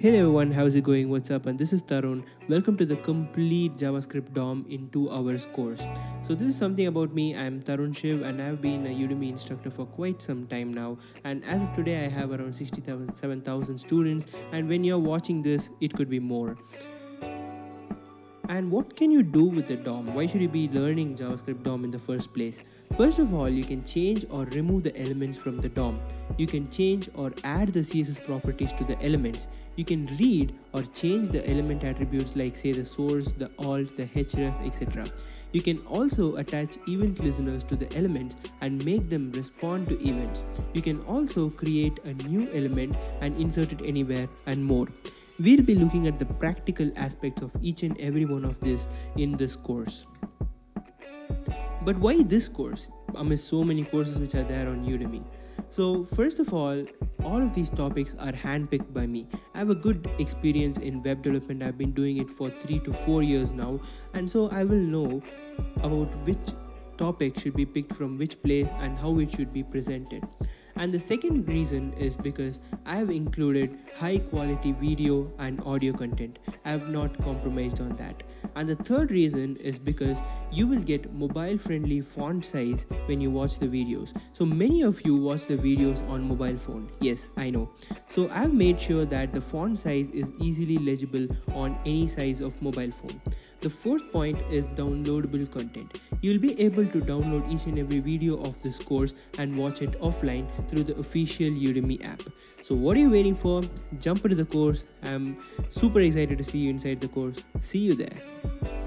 Hey everyone, how's it going? What's up? And this is Tarun. Welcome to the Complete JavaScript DOM in 2 hours course. So this is something about me. I'm Tarun Shiv and I've been a Udemy instructor for quite some time now. And as of today, I have around 67,000 students. And when you're watching this, it could be more. And what can you do with the DOM? Why should you be learning JavaScript DOM in the first place? First of all, you can change or remove the elements from the DOM. You can change or add the CSS properties to the elements. You can read or change the element attributes like say the source, the alt, the href, etc. You can also attach event listeners to the elements and make them respond to events. You can also create a new element and insert it anywhere and more. We'll be looking at the practical aspects of each and every one of this in this course. But why this course amidst so many courses which are there on Udemy? So first of all of these topics are handpicked by me. I have a good experience in web development. I've been doing it for 3 to 4 years now, and so I will know about which topic should be picked from which place and how it should be presented. And the second reason is because I have included high quality video and audio content. I have not compromised on that. And the third reason is because you will get mobile friendly font size when you watch the videos. So many of you watch the videos on mobile phone. Yes, I know. So I have made sure that the font size is easily legible on any size of mobile phone. The fourth point is downloadable content. You'll be able to download each and every video of this course and watch it offline through the official Udemy app. So what are you waiting for? Jump into the course. I'm super excited to see you inside the course. See you there.